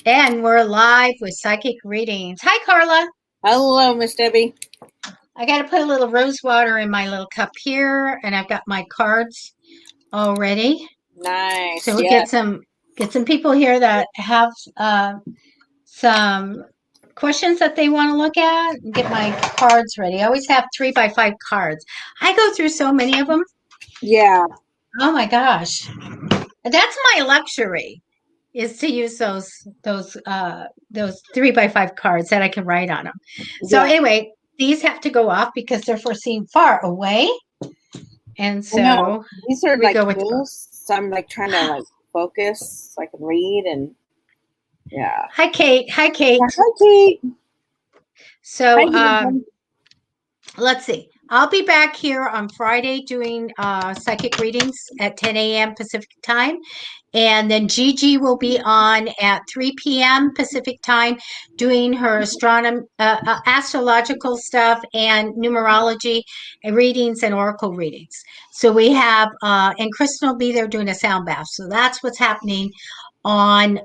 And we're live with psychic readings. Hi, Carla. Hello, Miss Debbie. I got to put a little rose water in my little cup here, and I've got my cards already. Nice. So we'll Yeah. get some people here that have some questions that they want to look at. And get my cards ready. I always have 3x5 cards. I go through so many of them. Yeah. Oh my gosh, that's my luxury. Is to use those 3x5 cards that I can write on them. So Yeah. anyway, these have to go off because they're foreseen far away, and I know. so These are we like go with new, so I'm like trying to like focus so I can read and yeah. Hi, Kate. Hi, Kate. Hi, Kate. So Hi, let's see. I'll be back here on Friday doing psychic readings at 10 a.m. Pacific time. And then Gigi will be on at 3 p.m. Pacific time doing her astrological stuff and numerology and readings and oracle readings. So we have, and Kristen will be there doing a sound bath. So that's what's happening on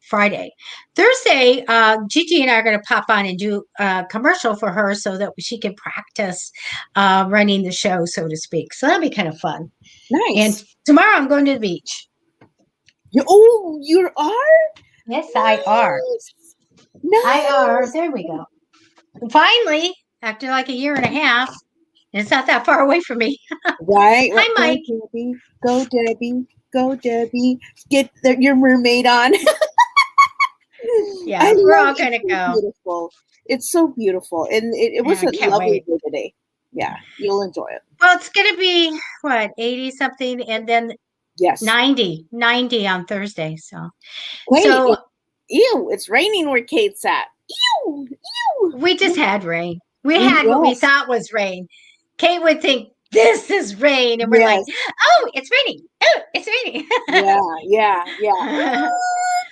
Friday. Thursday, Gigi and I are going to pop on and do a commercial for her so that she can practice running the show, so to speak. So that'll be kind of fun. Nice. And tomorrow I'm going to the beach. You are? Yes, nice. I are. Nice. I are. There we go. And finally, after like a year and a half, it's not that far away from me. Right. Hi, Mike. Go, Debbie. Go, Debbie. Get your mermaid on. Yeah, we're all going to go. Beautiful. It's so beautiful. And it was a lovely day today. Yeah, you'll enjoy it. Well, it's going to be, what, 80 something, and then yes, 90 on Thursday. So, ew, it's raining where Kate's at. Ew. We just had rain. We had what we thought was rain. Kate would think, this is rain. And we're like, oh, it's raining. Oh, it's raining. Yeah.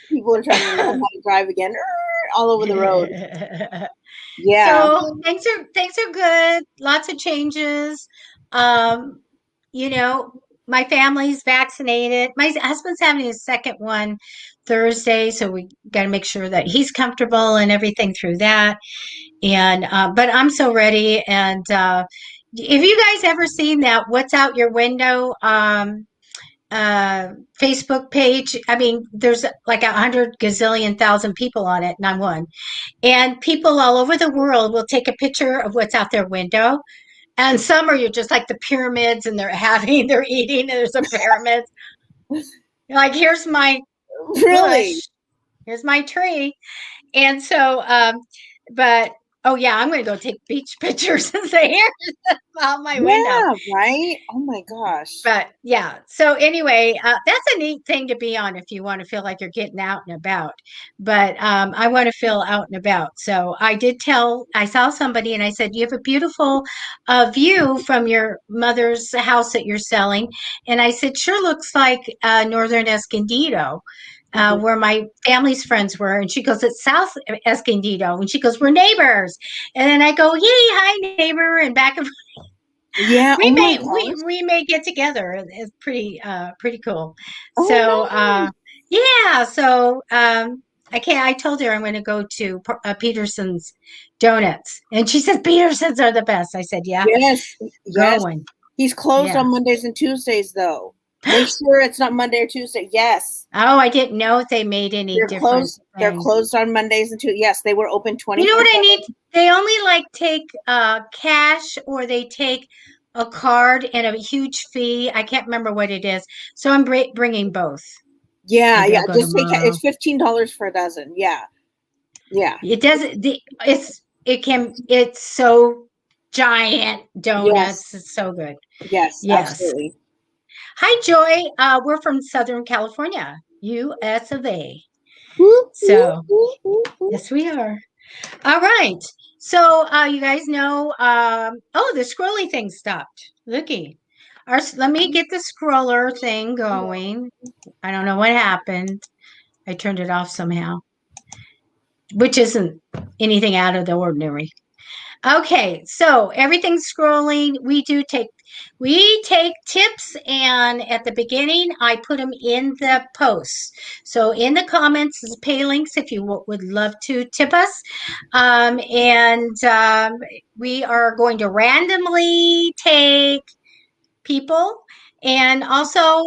People are trying to learn how to drive again all over the road. Yeah. So things are good. Lots of changes. You know, my family's vaccinated. My husband's having his second one Thursday, so we got to make sure that he's comfortable and everything through that. And but I'm so ready. And have you guys ever seen that "What's Out Your Window" Facebook page? I mean, there's like 100 gazillion thousand people on it, and I'm one. And people all over the world will take a picture of what's out their window. And some are just like the pyramids, and they're eating, and there's a pyramid. Like, here's my bush, here's my tree. And so, but oh yeah, I'm going to go take beach pictures and say, here's out my window. Yeah, right? Oh my gosh. But yeah, so anyway, that's a neat thing to be on if you want to feel like you're getting out and about. But I want to feel out and about. So I saw somebody and I said, you have a beautiful view from your mother's house that you're selling. And I said, sure looks like Northern Escondido. Where my family's friends were. And she goes, it's South Escondido. And she goes, we're neighbors. And then I go, yay, hi, neighbor. And back and forth. Yeah. We may get together. It's pretty cool. Oh, so, nice. yeah. So, I told her I'm going to go to Peterson's Donuts. And she said, Peterson's are the best. I said, yeah. Yes. Going. He's closed on Mondays and Tuesdays, though. Make sure it's not Monday or Tuesday. Yes. Oh, I didn't know if they made any difference. They're closed on Mondays and Tuesdays. Yes, they were open 24/7. You know what I need? They only take cash, or they take a card and a huge fee. I can't remember what it is. So I'm bringing both. Yeah. Just take it's $15 for a dozen. Yeah. It doesn't. It's so giant donuts. Yes. It's so good. Yes. Absolutely. Hi, Joy. We're from Southern California, US of A. So, yes, we are. All right. So, you guys know, the scrolly thing stopped. Looky. Let me get the scroller thing going. I don't know what happened. I turned it off somehow, which isn't anything out of the ordinary. Okay, so everything's scrolling. We take tips, and at the beginning, I put them in the posts. So in the comments, is pay links if you would love to tip us. And we are going to randomly take people. And also,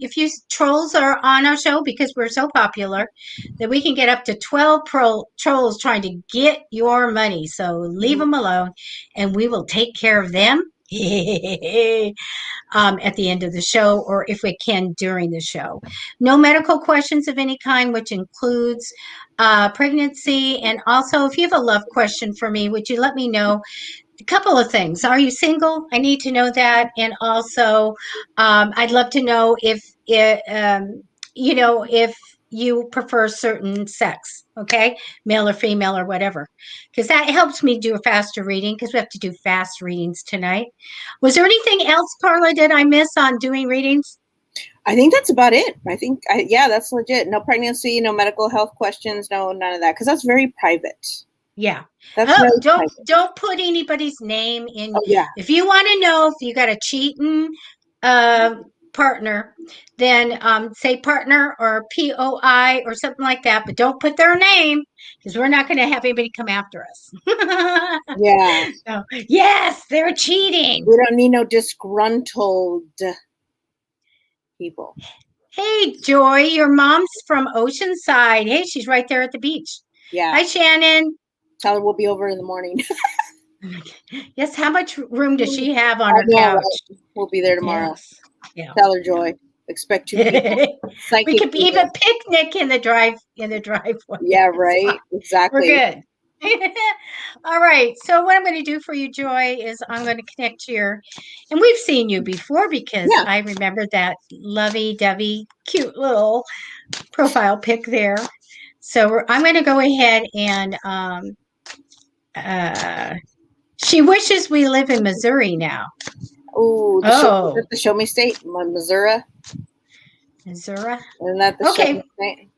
if you trolls are on our show because we're so popular, that we can get up to 12 trolls trying to get your money. So leave Mhm. them alone and we will take care of them at the end of the show, or if we can during the show. No medical questions of any kind, which includes pregnancy. And also, if you have a love question for me, would you let me know? A couple of things. Are you single? I need to know that. And also, I'd love to know if you prefer certain sex, okay? Male or female or whatever. Because that helps me do a faster reading because we have to do fast readings tonight. Was there anything else, Carla, did I miss on doing readings? I think that's about it. Yeah, that's legit. No pregnancy, no medical health questions, no none of that, because that's very private. Yeah. That's Oh, very don't private. don't put anybody's name in. Oh yeah, If you want to know if you got a cheating uh, partner, then say partner or POI or something like that, but don't put their name because we're not going to have anybody come after us. yeah. So, yes, they're cheating. We don't need no disgruntled people. Hey, Joy, your mom's from Oceanside. Hey, she's right there at the beach. Yeah. Hi, Shannon. Tell her we'll be over in the morning. Yes, how much room does she have on I her know, couch? right? We'll be there tomorrow. Yes. Yeah. Tell her, Joy. Expect two people. We Psychic could even fingers. picnic in the driveway. Yeah, So, right. we're Exactly. good. All right. So what I'm going to do for you, Joy, is I'm going to connect to and we've seen you before because Yeah. I remember that lovey-dovey, cute little profile pic there. So I'm going to go ahead and uh, she wishes we live in Missouri now. Ooh, Oh, the show me state, Missouri. Missouri. Isn't that the show Okay. me state?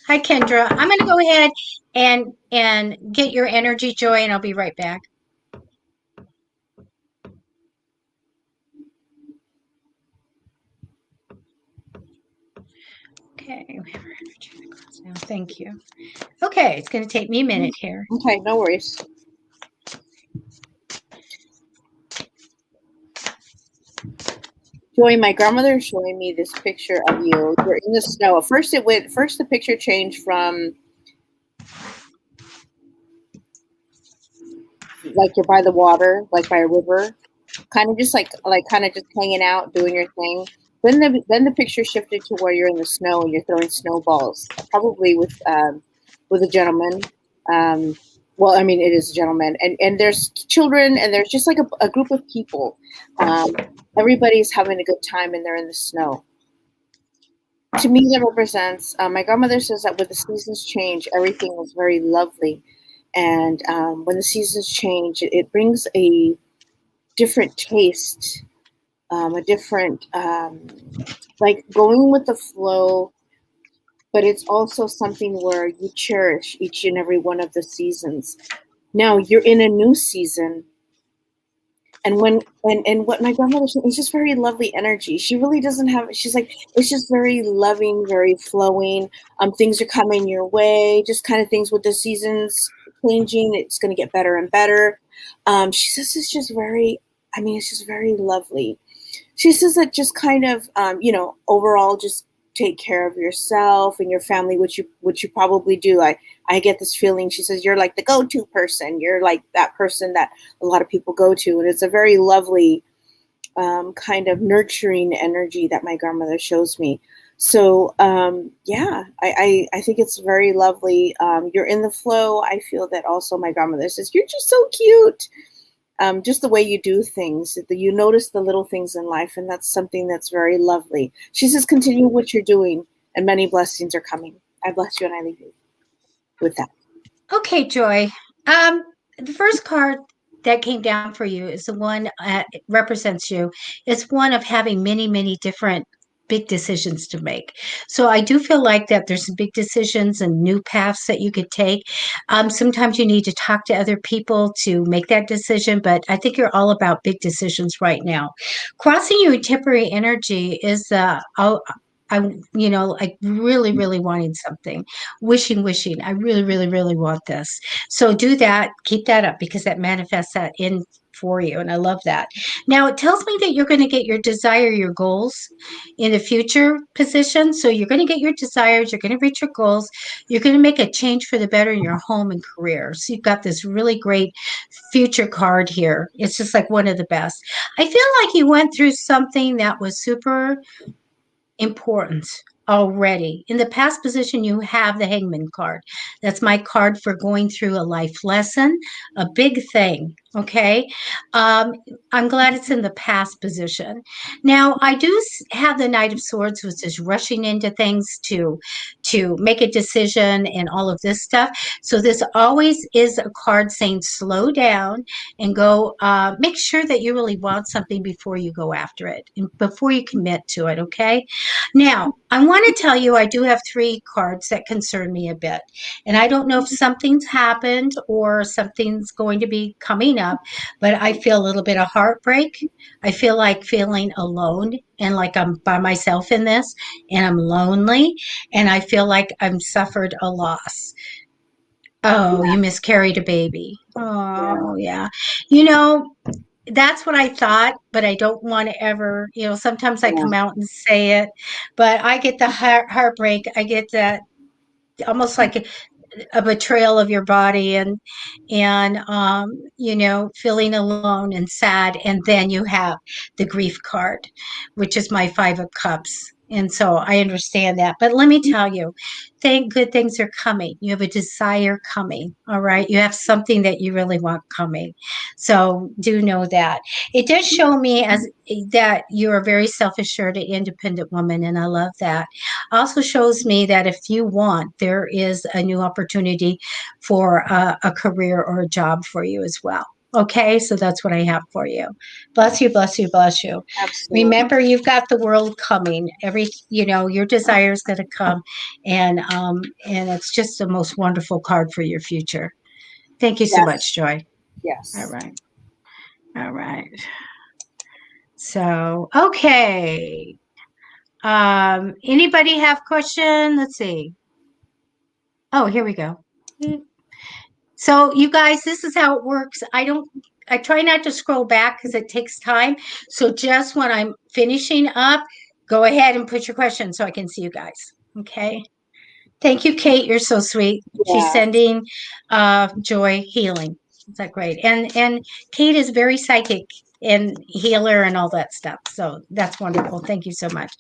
Hi, Kendra. I'm going to go ahead and get your energy, Joy, and I'll be right back. Okay, we have our energy in the cards now. Thank you. Okay, it's going to take me a minute here. Okay, no worries. Joy, my grandmother is showing me this picture of you. You're in the snow. First the picture changed from like you're by the water, like by a river, kind of just like kind of just hanging out, doing your thing. Then the picture shifted to where you're in the snow and you're throwing snowballs, probably with a gentleman. Um, well, I mean, it is a gentleman, and there's children, and there's just like a group of people. Everybody's having a good time, and they're in the snow. To me, that represents. My grandmother says that when the seasons change, everything is very lovely, and when the seasons change, it brings a different taste, a different like going with the flow, but it's also something where you cherish each and every one of the seasons. Now you're in a new season, and what my grandmother said, it's just very lovely energy. She really doesn't have. She's like, it's just very loving, very flowing. Things are coming your way, just kind of things with the seasons changing. It's going to get better and better. She says it's just very. I mean, it's just very lovely. She says that just kind of, overall, just take care of yourself and your family, which you probably do. I get this feeling. She says you're like the go-to person. You're like that person that a lot of people go to, and it's a very lovely kind of nurturing energy that my grandmother shows me. So yeah, I think it's very lovely. You're in the flow. I feel that also my grandmother says you're just so cute. Just the way you do things, you notice the little things in life, and that's something that's very lovely. She says, continue what you're doing, and many blessings are coming. I bless you, and I leave you with that. Okay, Joy. The first card that came down for you is the one represents you. It's one of having many, many different big decisions to make. So I do feel like that there's some big decisions and new paths that you could take. Sometimes you need to talk to other people to make that decision, but I think you're all about big decisions right now. Crossing you in temporary energy is I'm, like really, really wanting something, wishing. I really, really, really want this. So do that, keep that up because that manifests that in for you. And I love that. Now it tells me that you're going to get your desire, your goals in the future position. So you're going to get your desires, you're going to reach your goals, you're going to make a change for the better in your home and career. So you've got this really great future card here. It's just like one of the best. I feel like you went through something that was super important already. In the past position, you have the Hangman card. That's my card for going through a life lesson, a big thing. Okay. Um, I'm glad it's in the past position. Now, I do have the Knight of Swords, which is rushing into things to make a decision and all of this stuff. So this always is a card saying slow down and go make sure that you really want something before you go after it and before you commit to it. Okay. Now, I want to tell you, I do have 3 cards that concern me a bit. And I don't know if something's happened or something's going to be coming up, but I feel a little bit of heartbreak. I feel like feeling alone and like I'm by myself in this and I'm lonely and I feel like I'm suffered a loss. Oh, you miscarried a baby. Oh, yeah. You know, that's what I thought, but I don't want to ever, sometimes I Yeah. come out and say it, but I get the heartbreak. I get that almost like a betrayal of your body and feeling alone and sad. And then you have the grief card, which is my 5 of Cups. And so I understand that. But let me tell you, good things are coming. You have a desire coming. All right. You have something that you really want coming. So do know that. It does show me as that you're a very self-assured and independent woman. And I love that. Also shows me that if you want, there is a new opportunity for a career or a job for you as well. Okay, so that's what I have for you. Bless you, bless you, bless you. Absolutely. Remember, you've got the world coming. Your desire is going to come, and it's just the most wonderful card for your future. Thank you so much, Yes. Joy. All Yes. right, all right. So, okay. Anybody have question? Let's see. Oh, here we go. So you guys, this is how it works. I try not to scroll back because it takes time. So just when I'm finishing up, go ahead and put your questions so I can see you guys. Okay. Thank you, Kate. You're so sweet. She's Yeah. sending joy healing. Is that great? And Kate is very psychic and healer and all that stuff. So that's wonderful. Thank you so much.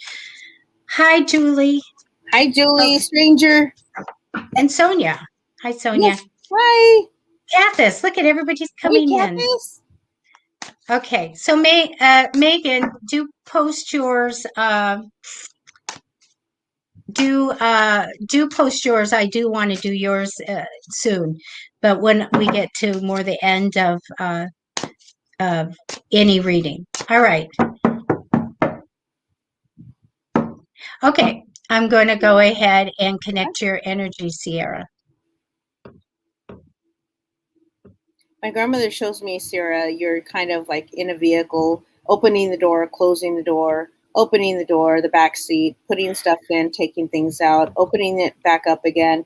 Hi, Julie. Hi, Julie, Okay. stranger. And Sonia. Hi, Sonia. Yes. Hi. Kathis, look at everybody's Hey, coming in. Candace. Okay, so Megan, do post yours. Do post yours. I do want to do yours soon, but when we get to more the end of any reading. All right. Okay, I'm going to go ahead and connect your energy, Sierra. My grandmother shows me, Sarah, you're kind of like in a vehicle, opening the door, closing the door, opening the door, the back seat, putting stuff in, taking things out, opening it back up again,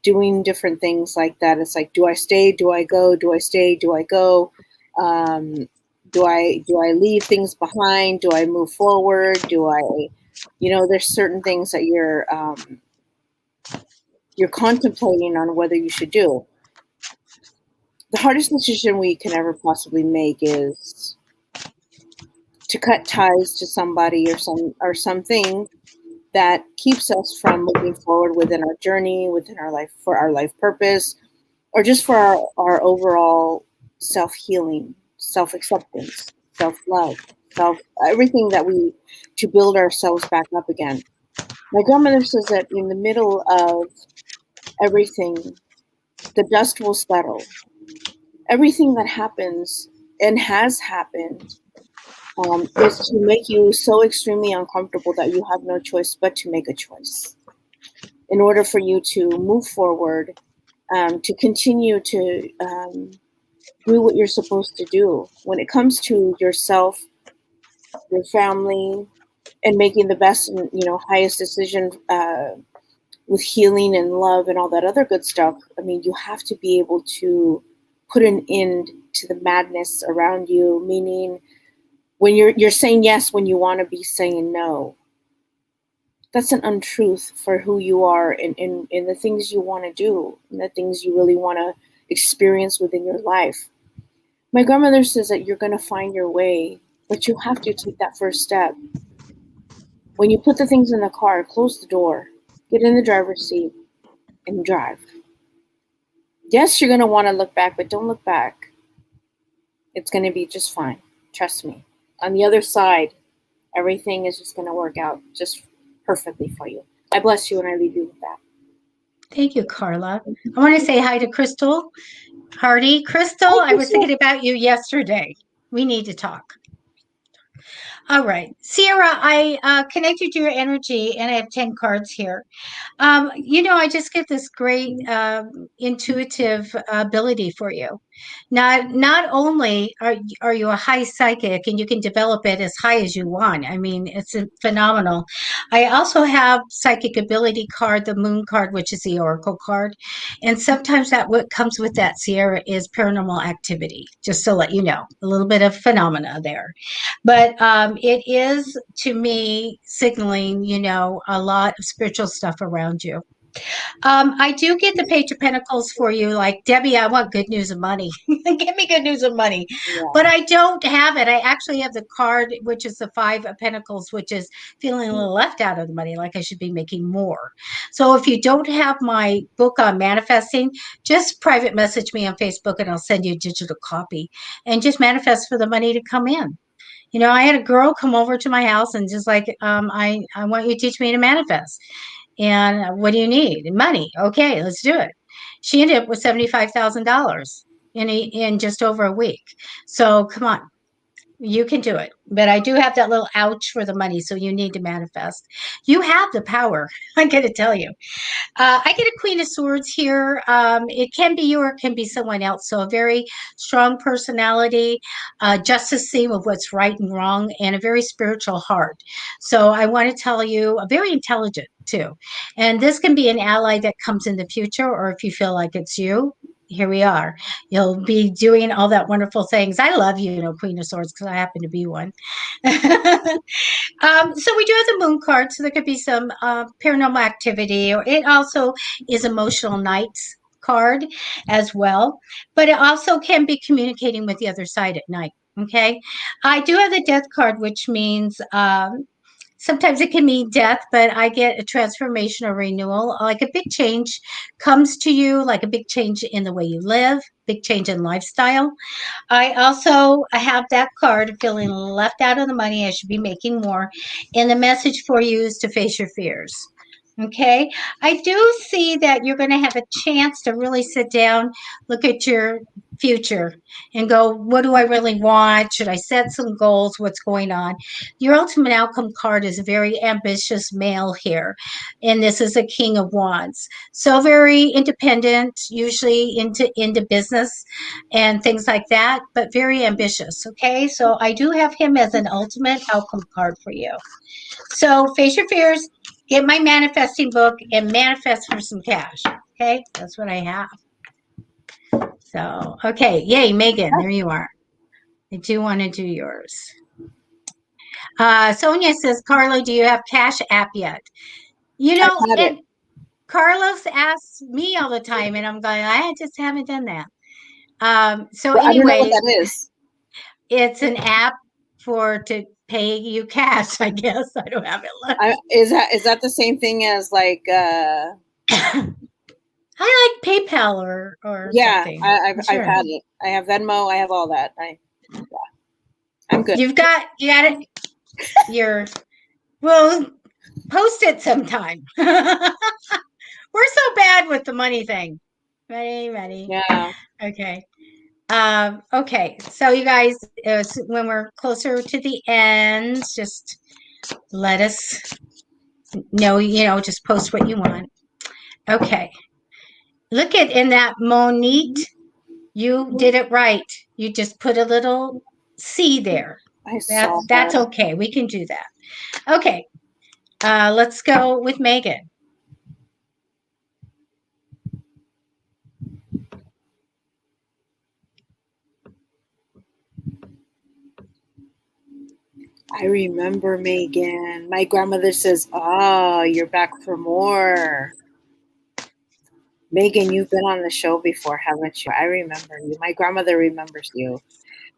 doing different things like that. It's like, do I stay? Do I go? Do I stay? Do I go? Do I leave things behind? Do I move forward? Do I, there's certain things that you're contemplating on whether you should do. The hardest decision we can ever possibly make is to cut ties to somebody or something that keeps us from moving forward within our journey, within our life, for our life purpose, or just for our overall self-healing, self-acceptance, self-love, everything that to build ourselves back up again. My grandmother says that in the middle of everything, the dust will settle. Everything that happens and has happened is to make you so extremely uncomfortable that you have no choice but to make a choice in order for you to move forward, to continue to do what you're supposed to do when it comes to yourself, your family, and making the best and highest decision with healing and love and all that other good stuff. I mean, you have to be able to put an end to the madness around you, meaning when you're saying yes when you want to be saying no. That's an untruth for who you are and the things you want to do and the things you really want to experience within your life. My grandmother says that you're going to find your way, but you have to take that first step. When you put the things in the car, close the door, get in the driver's seat, and drive. Yes, you're going to want to look back, but don't look back. It's going to be just fine. Trust me. On the other side, everything is just going to work out just perfectly for you. I bless you and I leave you with that. Thank you, Carla. I want to say hi to Crystal Hardy. Crystal, Hi, I was Crystal. thinking about you yesterday. We need to talk. All right. Sierra, I connected your energy and I have 10 cards here. I just get this great intuitive ability for you. Not only are you a high psychic and you can develop it as high as you want. I mean, it's phenomenal. I also have psychic ability card, the moon card, which is the oracle card. And sometimes that what comes with that, Sierra, is paranormal activity, just to let you know, a little bit of phenomena there. But it is, to me, signaling, a lot of spiritual stuff around you. I do get the Page of Pentacles for you, like, Debbie, I want good news of money. Give me good news of money. Yeah. But I don't have it. I actually have the card, which is the Five of Pentacles, which is feeling a little left out of the money, like I should be making more. So if you don't have my book on manifesting, just private message me on Facebook and I'll send you a digital copy and just manifest for the money to come in. I had a girl come over to my house and just like, I want you to teach me to manifest. And what do you need? Money. Okay, let's do it. She ended up with $75,000 in just over a week. So come on, you can do it. But I do have that little ouch for the money, so you need to manifest. You have the power. I got to tell you. I get a Queen of Swords here. It can be you or it can be someone else. So a very strong personality, justice-seeing of what's right and wrong, and a very spiritual heart. So I want to tell you, very intelligent too. And this can be an ally that comes in the future, or if you feel like it's you, here we are. You'll be doing all that wonderful things. I love Queen of Swords, because I happen to be one. So we do have the moon card, so there could be some paranormal activity, or it also is emotional nights card as well, but it also can be communicating with the other side at night. Okay, I do have the death card, which means sometimes it can mean death, but I get a transformation or renewal, like a big change comes to you, like a big change in the way you live, big change in lifestyle. I also have that card, feeling left out of the money. I should be making more. And the message for you is to face your fears. Okay. I do see that you're going to have a chance to really sit down, look at your future and go, what do I really want? Should I set some goals? What's going on? Your ultimate outcome card is a very ambitious male here. And this is a King of Wands. So very independent, usually into business and things like that, but very ambitious. Okay. So I do have him as an ultimate outcome card for you. So face your fears, get my manifesting book, and manifest for some cash. Okay, that's what I have. So, okay, yay, Megan, there you are. I do want to do yours. Sonia says, Carla, do you have Cash App yet? I've had it. And Carlos asks me all the time, and I'm going, I just haven't done that. So Well, I don't know what anyway, that is. it's an app to pay you cash, I guess. I don't have it left. Is that the same thing as like I like PayPal or yeah, something. I've Sure. had it. I have Venmo, I have all that. I'm good. You got it. Well, post it sometime. We're so bad with the money thing. Ready? Yeah. Okay. Okay, so you guys, when we're closer to the end, just let us know, just post what you want. Okay. Look at in that Monit, you did it right. You just put a little C there. I saw That's that. okay. We can do that. Okay. Let's go with Megan. I remember, Megan. My grandmother says, "Ah, you're back for more." Megan, you've been on the show before, haven't you? I remember you. My grandmother remembers you.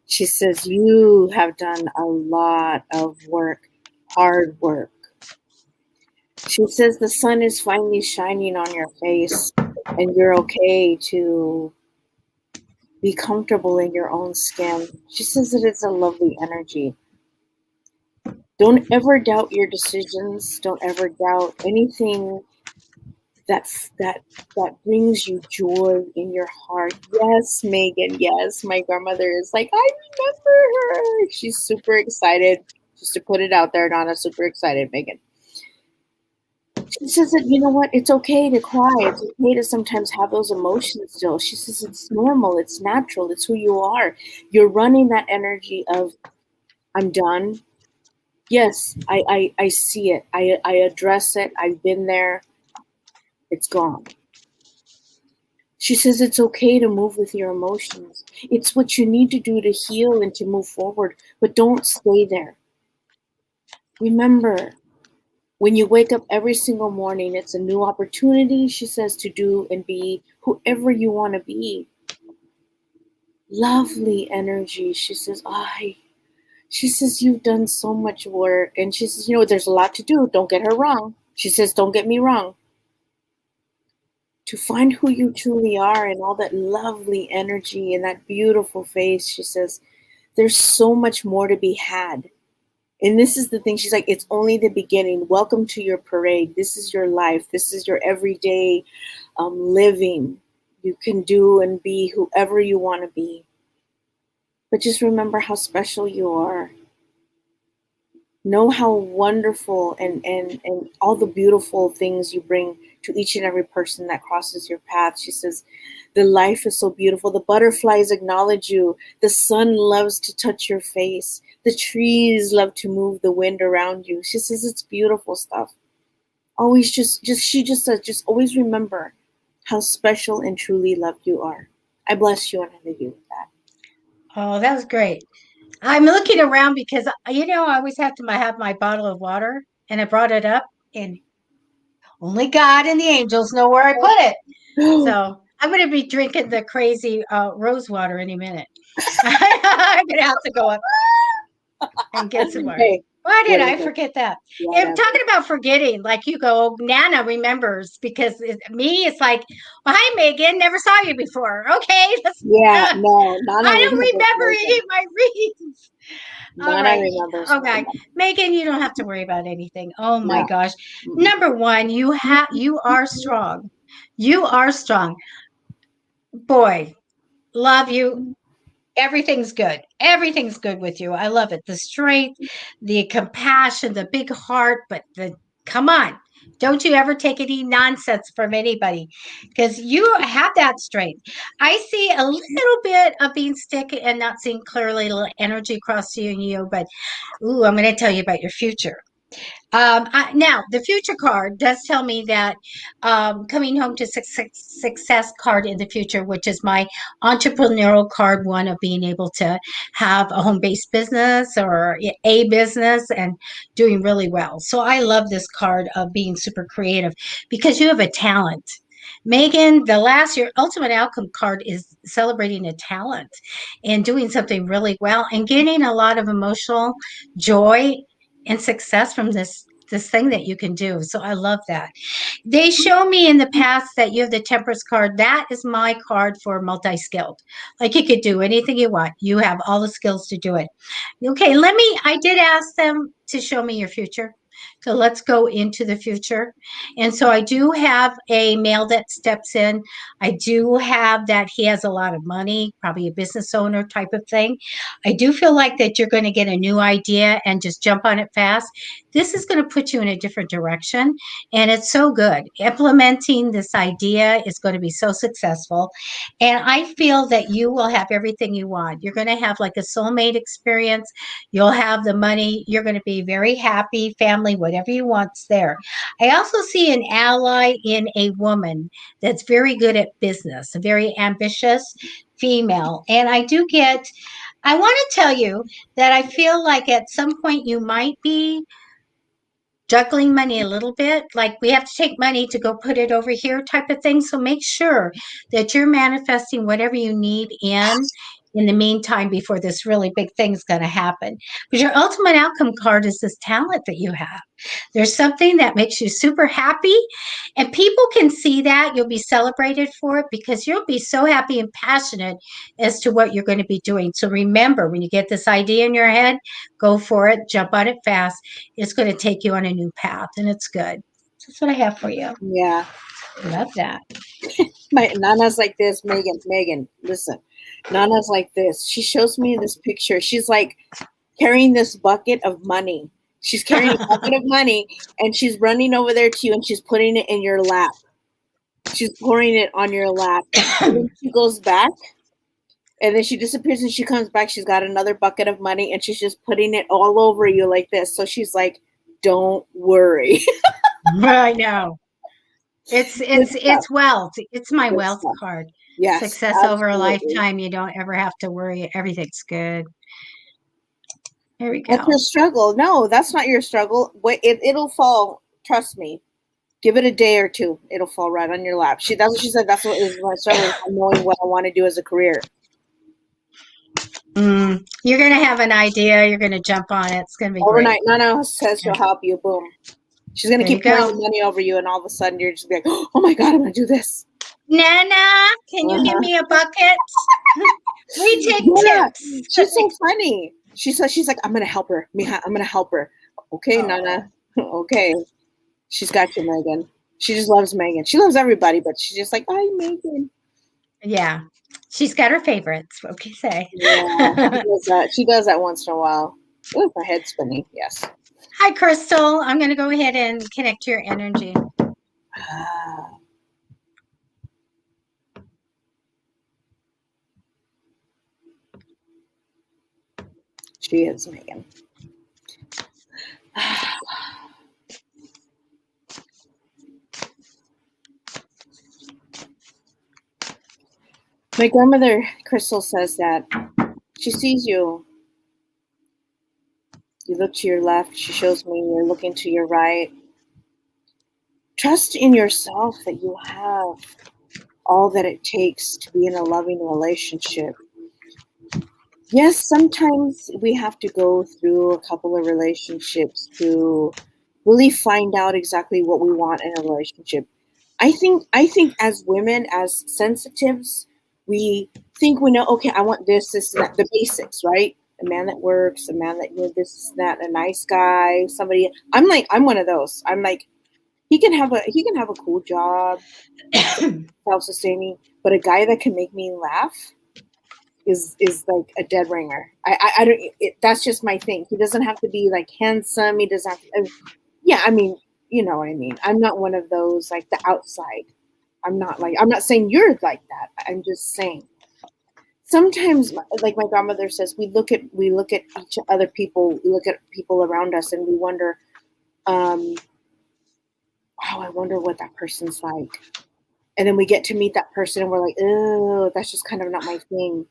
She says, "You have done a lot of work, hard work." She says, "The sun is finally shining on your face, and you're okay to be comfortable in your own skin." She says that it's a lovely energy. Don't ever doubt your decisions. Don't ever doubt anything that brings you joy in your heart. Yes, Megan. Yes, my grandmother is like, I remember her. She's super excited. Just to put it out there, Donna, super excited, Megan. She says that, you know what, it's okay to cry. It's okay to sometimes have those emotions still. She says it's normal, it's natural, it's who you are. You're running that energy of, I'm done. Yes, I see it. I address it. I've been there. It's gone. She says it's okay to move with your emotions. It's what you need to do to heal and to move forward, but don't stay there. Remember, when you wake up every single morning, it's a new opportunity, she says, to do and be whoever you want to be. Lovely energy. She says, she says, you've done so much work. And she says, there's a lot to do. Don't get her wrong. She says, don't get me wrong. To find who you truly are and all that lovely energy and that beautiful face, she says, there's so much more to be had. And this is the thing. She's like, it's only the beginning. Welcome to your parade. This is your life. This is your everyday living. You can do and be whoever you want to be. But just remember how special you are. Know how wonderful and all the beautiful things you bring to each and every person that crosses your path. She says, the life is so beautiful. The butterflies acknowledge you. The sun loves to touch your face. The trees love to move the wind around you. She says it's beautiful stuff. Always she just says, just always remember how special and truly loved you are. I bless you and I leave you with that. Oh, that was great. I'm looking around because I always have to have my bottle of water, and I brought it up, and only God and the angels know where I put it. So I'm going to be drinking the crazy rose water any minute. I'm going to have to go up and get some more. Hey, Why did I whatever. forget that? I'm Whatever. talking about forgetting. Like you go, Nana remembers because it's like, well, hi, Megan, never saw you before. Okay, Yeah, no, Nana I don't remembers remember any Megan. of my reads. All Nana right. remembers Okay. Megan. Megan, you don't have to worry about anything. Oh my No. gosh. Mm-mm. Number one, you are strong. You are strong. Boy, love you. Everything's good. Everything's good with you. I love it. The strength, the compassion, the big heart, but come on. Don't you ever take any nonsense from anybody because you have that strength. I see a little bit of being stick and not seeing clearly, a little energy across you, but ooh, I'm going to tell you about your future. Now, the future card does tell me that coming home to success card in the future, which is my entrepreneurial card, one of being able to have a home based business or a business and doing really well. So I love this card of being super creative because you have a talent. Megan, your ultimate outcome card is celebrating a talent and doing something really well and getting a lot of emotional joy and success from this thing that you can do. So I love that. They show me in the past that you have the Temperance card. That is my card for multi-skilled. Like you could do anything you want. You have all the skills to do it. Okay, I did ask them to show me your future. So let's go into the future. And so I do have a male that steps in. I do have that he has a lot of money, probably a business owner type of thing. I do feel like that you're going to get a new idea and just jump on it fast. This is going to put you in a different direction. And it's so good. Implementing this idea is going to be so successful. And I feel that you will have everything you want. You're going to have like a soulmate experience. You'll have the money. You're going to be very happy, family, whatever you want's there. I also see an ally in a woman that's very good at business, a very ambitious female. And I want to tell you that I feel like at some point you might be juggling money a little bit, like we have to take money to go put it over here type of thing. So make sure that you're manifesting whatever you need in the meantime before this really big thing's going to happen. But your ultimate outcome card is this talent that you have. There's something that makes you super happy, and people can see that. You'll be celebrated for it because you'll be so happy and passionate as to what you're going to be doing. So remember, when you get this idea in your head, go for it, jump on it fast. It's going to take you on a new path, and it's good. That's what I have for you. Yeah. Love that. My Nana's like this, Megan, listen. Nana's like this. She shows me this picture. She's like carrying this bucket of money. She's carrying a bucket of money, and she's running over there to you, and she's putting it in your lap. She's pouring it on your lap. And then she goes back, and then she disappears, and she comes back. She's got another bucket of money, and she's just putting it all over you like this. So she's like, don't worry. I know. It's wealth. It's my wealth card. Yes, Success absolutely. over a lifetime. You don't ever have to worry. Everything's good. Here we go. That's your struggle. No, that's not your struggle. Wait, it'll fall. Trust me. Give it a day or two. It'll fall right on your lap. That's what she said. That's what is my struggle. Knowing what I want to do as a career. You're going to have an idea. You're going to jump on it. It's going to be overnight. great. Nana says she'll help you. Boom. She's going to keep pouring the money over you, and all of a sudden you're just like, oh my God, I'm going to do this. Nana, can you give me a bucket? We take tips. She's so funny. She's like, I'm going to help her. Mija, I'm going to help her. Okay, Nana. Okay. She's got you, Megan. She just loves Megan. She loves everybody, but she's just like, hi, Megan. Yeah. She's got her favorites. What can you say? Yeah, she does that once in a while. Ooh, my head's spinning. Yes. Hi, Crystal. I'm going to go ahead and connect to your energy. She is, Megan. My grandmother, Crystal, says that she sees you. You look to your left. She shows me you're looking to your right. Trust in yourself that you have all that it takes to be in a loving relationship. Yes, sometimes we have to go through a couple of relationships to really find out exactly what we want in a relationship. I think as women, as sensitives, we think we know, okay, I want this, and that, the basics, right? A man that works, a man that this, that, a nice guy, somebody. I'm one of those. I'm like, he can have a cool job, self-sustaining, but a guy that can make me laugh is like a dead ringer. I don't. That's just my thing. He doesn't have to be like handsome. He doesn't have to. Yeah, I mean, you know what I mean. I'm not one of those like the outside. I'm not saying you're like that. I'm just saying. Sometimes, like my grandmother says, we look at each other people. We look at people around us, and we wonder, wow, I wonder what that person's like. And then we get to meet that person, and we're like, oh, that's just kind of not my thing.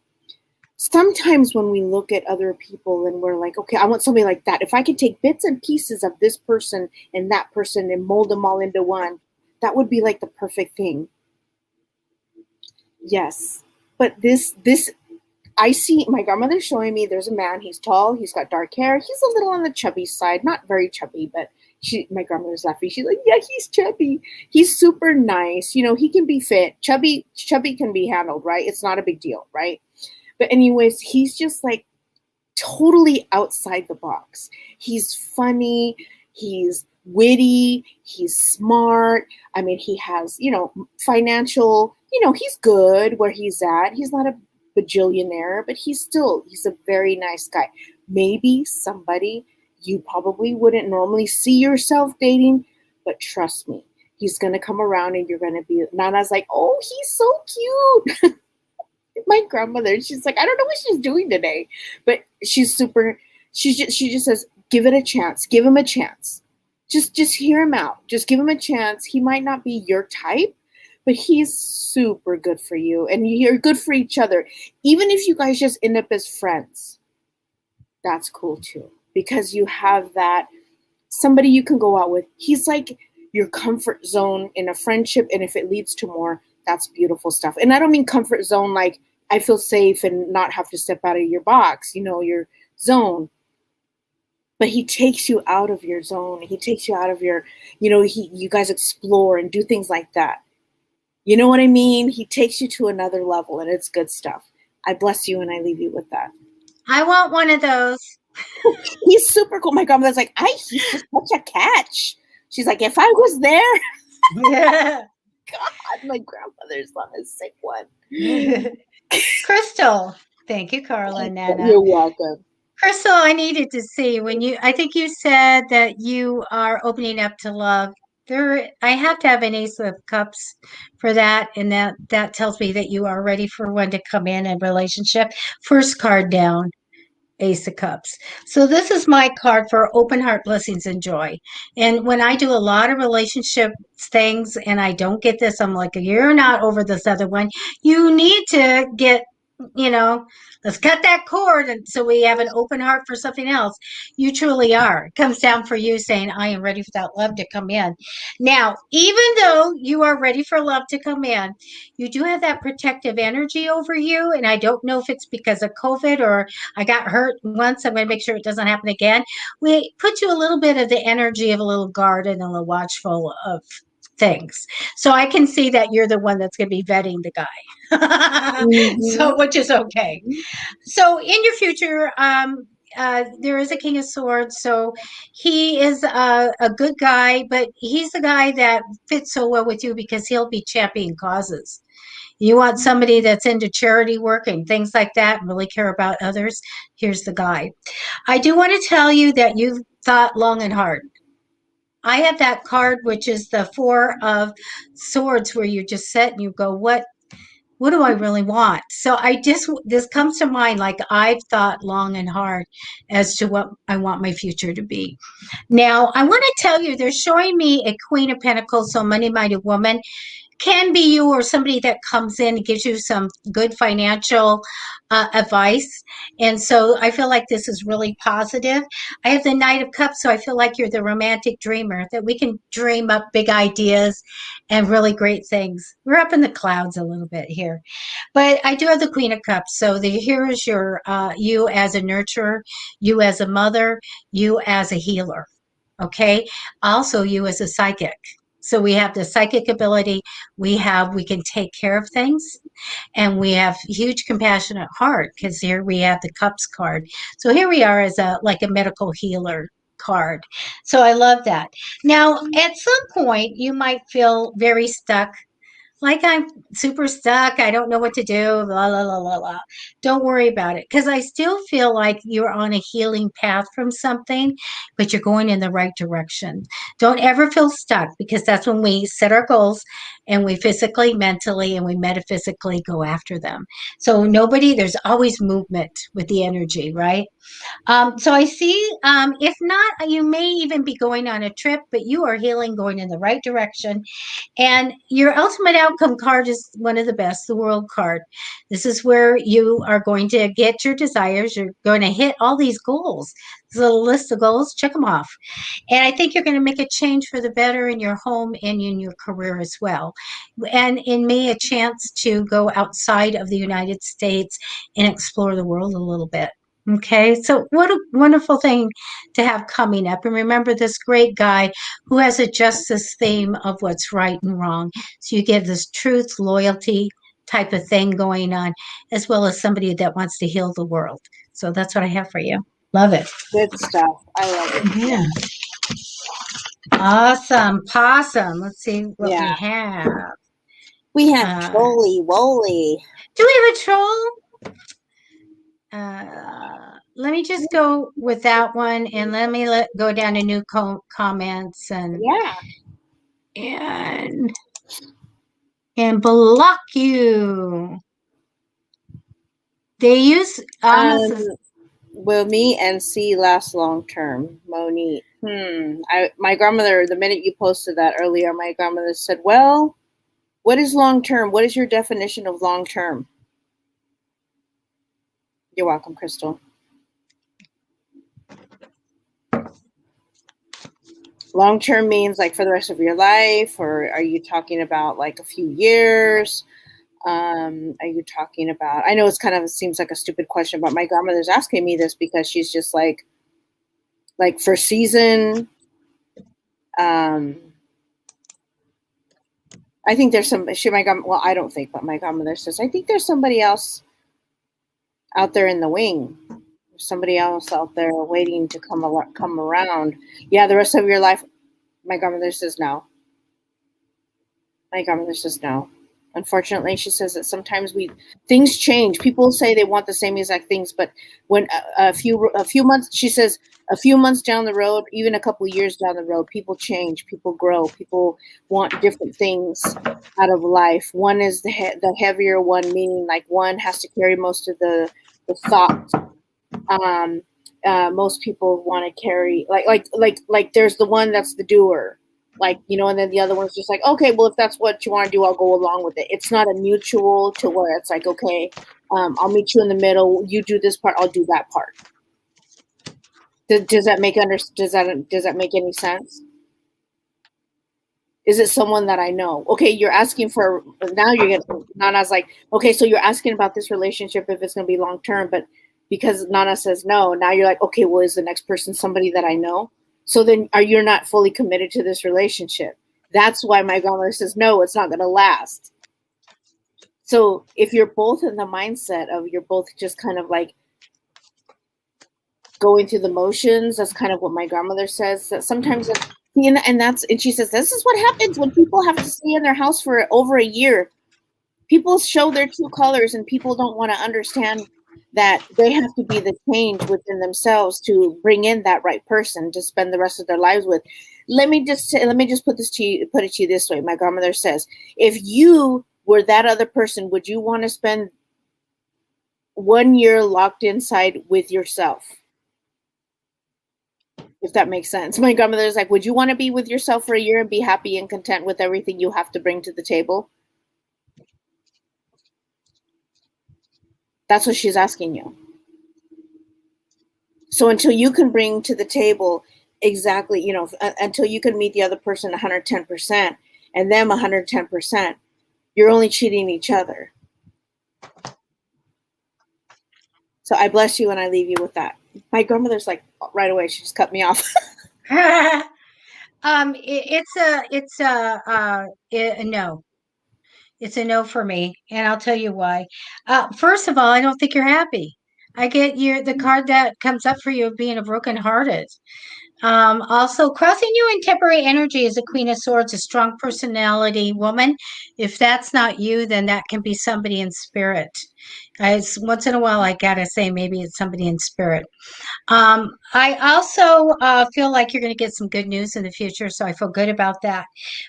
Sometimes when we look at other people and we're like, okay, I want somebody like that. If I could take bits and pieces of this person and that person and mold them all into one, that would be like the perfect thing. Yes. But this, I see my grandmother showing me there's a man, he's tall, he's got dark hair. He's a little on the chubby side, not very chubby, but my grandmother's laughing. She's like, yeah, he's chubby. He's super nice. You know, he can be fit. Chubby can be handled, right? It's not a big deal, right? But anyways, he's just like totally outside the box. He's funny. He's witty, he's smart. I mean, he has, financial, he's good where he's at. He's not a bajillionaire, but he's a very nice guy. Maybe somebody you probably wouldn't normally see yourself dating, but trust me, he's going to come around and you're going to be, Nana's like, oh, he's so cute. My grandmother, she's like, I don't know what she's doing today, but she's super, she just says, give it a chance, give him a chance. Just hear him out. Just give him a chance. He might not be your type, but he's super good for you. And you're good for each other. Even if you guys just end up as friends, that's cool too. Because you have that somebody you can go out with. He's like your comfort zone in a friendship. And if it leads to more, that's beautiful stuff. And I don't mean comfort zone like I feel safe and not have to step out of your box, your zone. But he takes you out of your zone. He takes you out of your, you guys explore and do things like that. You know what I mean? He takes you to another level, and it's good stuff. I bless you, and I leave you with that. I want one of those. He's super cool. My grandmother's like, he's just such a catch. She's like, if I was there. Yeah. God, my grandmother's on a sick one. Crystal. Thank you, Carla and Nana. You're welcome. Crystal, I needed to see I think you said that you are opening up to love. I have to have an Ace of Cups for that. And that tells me that you are ready for one to come in a relationship. First card down, Ace of Cups. So this is my card for open heart, blessings, and joy. And when I do a lot of relationship things and I don't get this, I'm like, you're not over this other one. You need to get, let's cut that cord. And so we have an open heart for something else. You truly are. It comes down for you saying, I am ready for that love to come in. Now, even though you are ready for love to come in, you do have that protective energy over you. And I don't know if it's because of COVID or I got hurt once. I'm going to make sure it doesn't happen again. We put you a little bit of the energy of a little guard and a little watchful of things. So I can see that you're the one that's going to be vetting the guy. So, which is okay. So in your future, there is a King of Swords. So he is a good guy, but he's the guy that fits so well with you because he'll be championing causes. You want somebody that's into charity work and things like that and really care about others. Here's the guy. I do want to tell you that you've thought long and hard. I have that card, which is the Four of Swords, where you just sit and you go, what do I really want? So this comes to mind, like I've thought long and hard as to what I want my future to be. Now, I want to tell you, they're showing me a Queen of Pentacles, so money-minded woman. Can be you or somebody that comes in and gives you some good financial advice. And so I feel like this is really positive. I have the Knight of Cups, so I feel like you're the romantic dreamer, that we can dream up big ideas and really great things. We're up in the clouds a little bit here. But I do have the Queen of Cups. So here is your you as a nurturer, you as a mother, you as a healer. Okay. Also, you as a psychic. So we have the psychic ability, we can take care of things, and we have huge compassionate heart because here we have the Cups card. So here we are as a medical healer card. So I love that. Now, at some point, you might feel very stuck. Like I'm super stuck. I don't know what to do. Blah, blah, blah, blah, blah. Don't worry about it. Because I still feel like you're on a healing path from something, but you're going in the right direction. Don't ever feel stuck because that's when we set our goals and we physically, mentally, and we metaphysically go after them. So there's always movement with the energy, right? So I see, if not, you may even be going on a trip, but you are healing, going in the right direction. And your ultimate outcome card is one of the best, the World card. This is where you are going to get your desires. You're going to hit all these goals. This is a list of goals. Check them off. And I think you're going to make a change for the better in your home and in your career as well. And in me, a chance to go outside of the United States and explore the world a little bit. Okay, so what a wonderful thing to have coming up. And remember this great guy who has a justice theme of what's right and wrong. So you get this truth, loyalty type of thing going on, as well as somebody that wants to heal the world. So that's what I have for you. Love it. Good stuff. I love it. Yeah. Awesome. Possum. Let's see what we Yeah. have. We have Uh, Trolly Woly. do we have a troll? Let me just go with that one, and let me go down to new comments Yeah. and and block you. They use almost as Will me and C last long term? Monique. My grandmother, the minute you posted that earlier, my grandmother said, well, what is long term? What is your definition of long term? You're welcome, Crystal. Long term means like for the rest of your life, or are you talking about like a few years? Are you talking about, I know it's kind of, it seems like a stupid question, but my grandmother's asking me this because she's just like for season. I think there's well, I don't think, but my grandmother says, I think there's somebody else out there in the wing. There's somebody else out there waiting to come around. Yeah, the rest of your life. My grandmother says no. My grandmother says no. Unfortunately, she says that sometimes things change. People say they want the same exact things, but when a few months, she says, a few months down the road, even a couple years down the road, people change, people grow, people want different things out of life. One is the heavier one, meaning like one has to carry most of the thoughts. Most people want to carry like there's the one that's the doer, like, you know, and then the other one's just like, okay, well, if that's what you want to do, I'll go along with it. It's not a mutual to where it's like, okay, I'll meet you in the middle. You do this part, I'll do that part. Does that make does that make any sense? Is it someone that I know? Okay, you're asking for, now you're getting, Nana's like, okay, so you're asking about this relationship if it's going to be long term, but because Nana says no, now you're like, okay, well, is the next person somebody that I know? So then you're not fully committed to this relationship. That's why my grandmother says, no, it's not going to last. So if you're both in the mindset of you're both just kind of like going through the motions, that's kind of what my grandmother says, that sometimes and she says, this is what happens when people have to stay in their house for over a year. People show their true colors, and people don't want to understand that they have to be the change within themselves to bring in that right person to spend the rest of their lives with. Let me just put it to you this way. My grandmother says, if you were that other person, would you want to spend 1 year locked inside with yourself? If that makes sense. My grandmother's like, would you want to be with yourself for a year and be happy and content with everything you have to bring to the table? That's what she's asking you. So until you can bring to the table exactly, you know, until you can meet the other person 110% and them 110%, you're only cheating each other. So I bless you and I leave you with that. My grandmother's like, right away, she just cut me off. it's a no. It's a no for me, and I'll tell you why. First of all, I don't think you're happy. I get the card that comes up for you of being a brokenhearted. Also, crossing you in temporary energy is a Queen of Swords, a strong personality woman. If that's not you, then that can be somebody in spirit. Once in a while, I gotta say, maybe it's somebody in spirit. I also feel like you're going to get some good news in the future, so I feel good about that.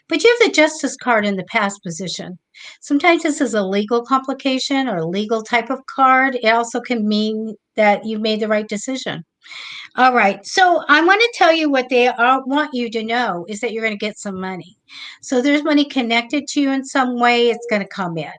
But you have the Justice card in the past position. Sometimes this is a legal complication or a legal type of card. It also can mean that you made the right decision. All right. So I want to tell you what they want you to know is that you're going to get some money. So there's money connected to you in some way. It's going to come in.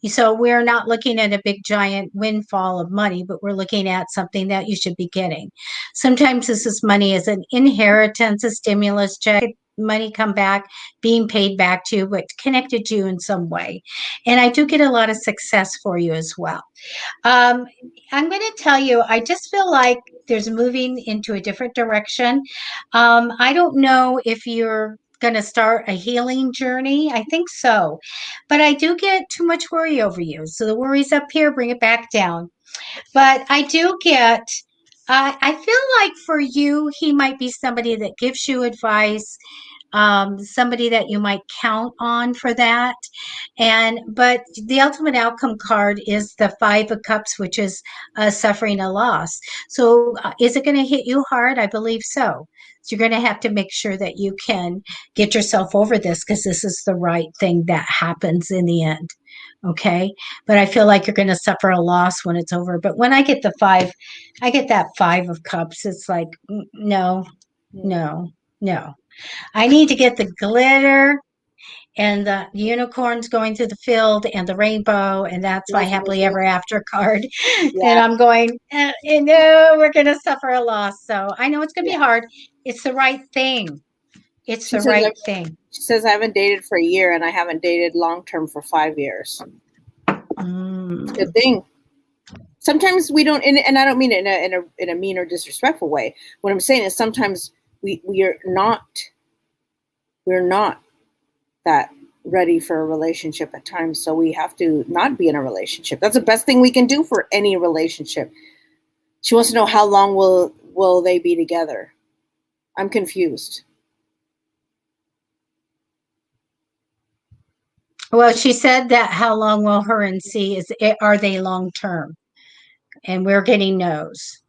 So we're not looking at a big giant windfall of money, but we're looking at something that you should be getting. Sometimes this is money as an inheritance, a stimulus check, money come back, being paid back to you, but connected to you in some way. And I do get a lot of success for you as well. Um, I'm going to tell you, I just feel like there's moving into a different direction. I don't know if you're going to start a healing journey. I think so. But I do get too much worry over you. So the worry's up here, bring it back down. But I do get I feel like for you, he might be somebody that gives you advice, somebody that you might count on for that. But the ultimate outcome card is the Five of Cups, which is suffering a loss. So is it going to hit you hard? I believe so. So you're going to have to make sure that you can get yourself over this because this is the right thing that happens in the end. Okay. But I feel like you're going to suffer a loss when it's over. But when I get the five, I get that Five of Cups. It's like, no, no, no. I need to get the glitter and the unicorns going through the field and the rainbow, and that's my happily ever after card. And Yeah. I'm going, no, we're going to suffer a loss. So I know it's going to be Yeah. hard. It's the right thing. It's She the says, right thing. she says, I haven't dated for a year and I haven't dated long term for 5 years. Mm. Good thing. Sometimes we don't, and I don't mean it in a mean or disrespectful way. What I'm saying is sometimes we're not that ready for a relationship at times. So we have to not be in a relationship. That's the best thing we can do for any relationship. She wants to know how long will they be together. I'm confused. Well, she said that how long will her and C are they long term? And we're getting no's.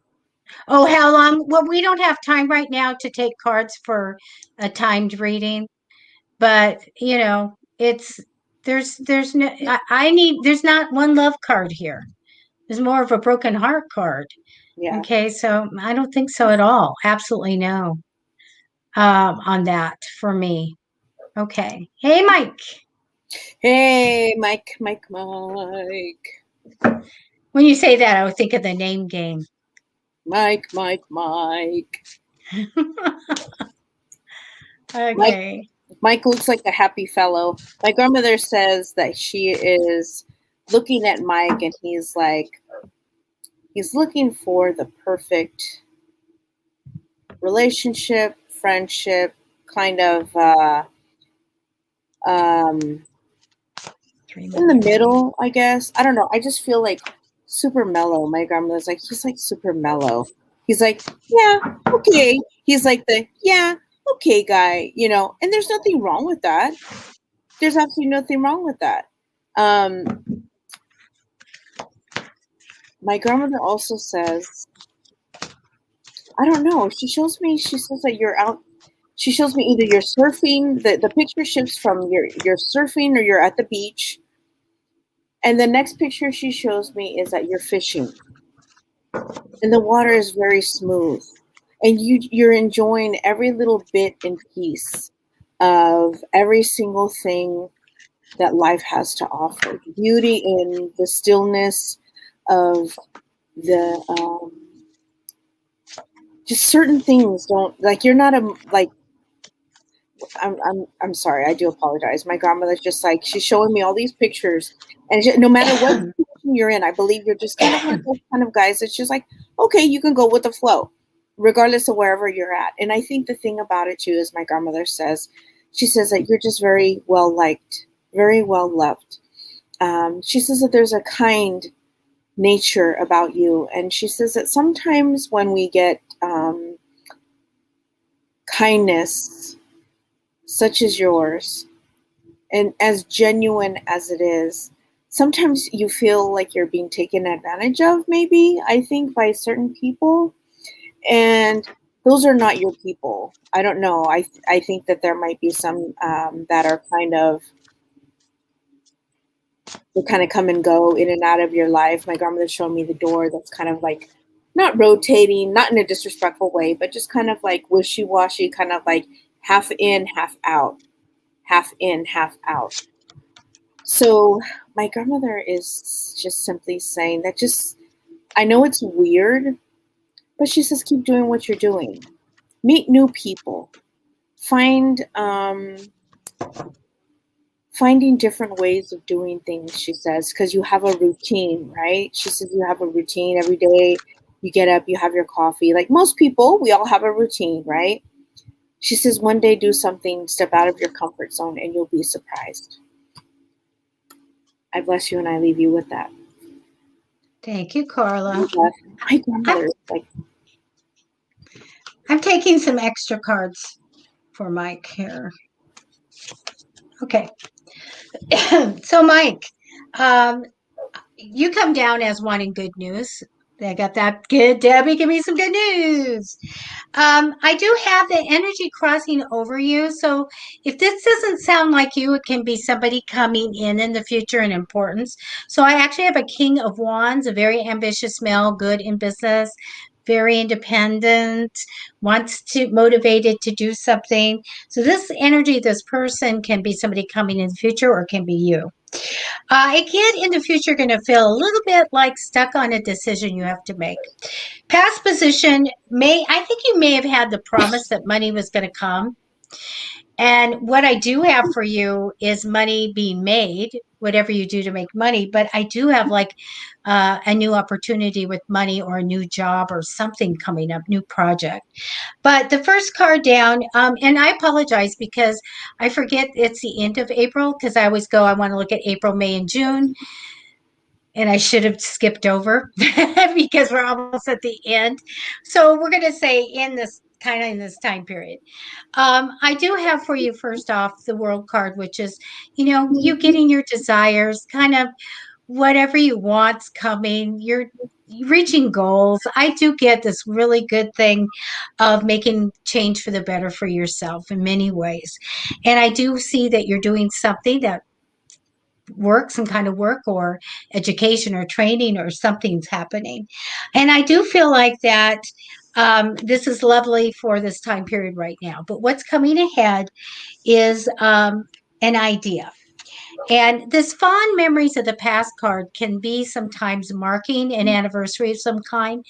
Oh, how long? Well, we don't have time right now to take cards for a timed reading, but there's no I need there's not one love card here. There's more of a broken heart card. Yeah. Okay, so I don't think so at all. Absolutely no. On that for me. Okay. Hey, Mike. Hey, Mike. When you say that, I would think of the name game. Mike. Okay. Mike looks like a happy fellow. My grandmother says that she is looking at Mike and he's looking for the perfect relationship, friendship, kind of in the middle, I guess. I don't know. I just feel like super mellow. My grandmother's like, he's like super mellow. He's like, yeah, okay. He's like the, yeah, okay guy, and there's nothing wrong with that. There's absolutely nothing wrong with that. My grandmother also says, I don't know. She says that you're out. She shows me either you're surfing, the picture shifts from you're surfing or you're at the beach. And the next picture she shows me is that you're fishing. And the water is very smooth. And you're enjoying every little bit and piece of every single thing that life has to offer. Beauty in the stillness of the just certain things don't like you're not I'm sorry, I do apologize. My grandmother's just like she's showing me all these pictures and no matter what situation you're in, I believe you're just kind of one of those kind of guys that's just like, okay, you can go with the flow regardless of wherever you're at. And I think the thing about it too is my grandmother says, she says that you're just very well liked, very well loved. She says that there's a kind nature about you. And she says that sometimes when we get kindness such as yours, and as genuine as it is, sometimes you feel like you're being taken advantage of, maybe, I think, by certain people. And those are not your people. I don't know. I think that there might be some that are they kind of come and go in and out of your life. My grandmother showed me the door that's kind of like not rotating, not in a disrespectful way, but just kind of like wishy-washy, kind of like half in, half out, half in, half out. So my grandmother is just simply saying that I know it's weird, but she says, keep doing what you're doing. Meet new people. Finding different ways of doing things, she says, because you have a routine, right? She says you have a routine every day. You get up, you have your coffee. Like most people, we all have a routine, right? She says one day do something, step out of your comfort zone, and you'll be surprised. I bless you and I leave you with that. Thank you, Carla. My grandmother, like, I'm taking some extra cards for Mike here. Okay. So, Mike, um, you come down as wanting good news. I got that. Good, Debbie, give me some good news. I do have the energy crossing over you. So if this doesn't sound like you, it can be somebody coming in the future in importance. So I actually have a King of Wands, a very ambitious male, good in business, very independent, wants to motivated to do something. So this energy, this person can be somebody coming in the future or can be you. Again, in the future, you're going to feel a little bit like stuck on a decision you have to make. Past position I think you may have had the promise that money was going to come. And what I do have for you is money being made, whatever you do to make money. But I do have like a new opportunity with money or a new job or something coming up, new project. But the first card down, and I apologize because I forget it's the end of April because I always go, I want to look at April, May, and June. And I should have skipped over because we're almost at the end. So we're going to say in this time period. I do have for you first off the world card, which is, you getting your desires, kind of whatever you want's coming. You're reaching goals. I do get this really good thing of making change for the better for yourself in many ways. And I do see that you're doing something that work, some kind of work or education or training or something's happening. And I do feel like that this is lovely for this time period right now. But what's coming ahead is an idea. And this fond memories of the past card can be sometimes marking an anniversary of some kind.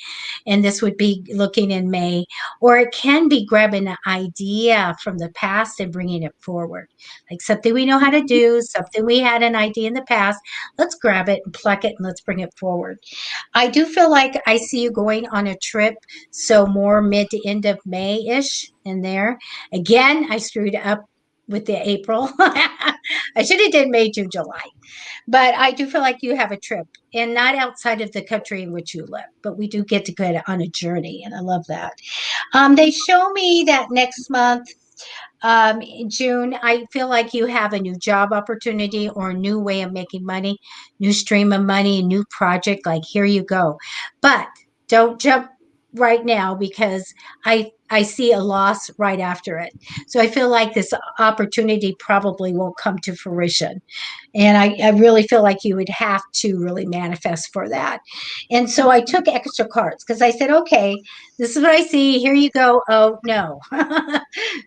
And this would be looking in May, or it can be grabbing an idea from the past and bringing it forward, like something we know how to do, something we had an idea in the past. Let's grab it and pluck it and let's bring it forward. I do feel like I see you going on a trip, so more mid to end of May ish in there. Again, I screwed up with the April. I should have did May, June, July. But I do feel like you have a trip and not outside of the country in which you live, but we do get to go on a journey. And I love that. They show me that next month, in June, I feel like you have a new job opportunity or a new way of making money, new stream of money, a new project. Like, here you go. But don't jump right now because I see a loss right after it. So I feel like this opportunity probably won't come to fruition. And I really feel like you would have to really manifest for that. And so I took extra cards because I said, okay, this is what I see. Here you go. Oh, no.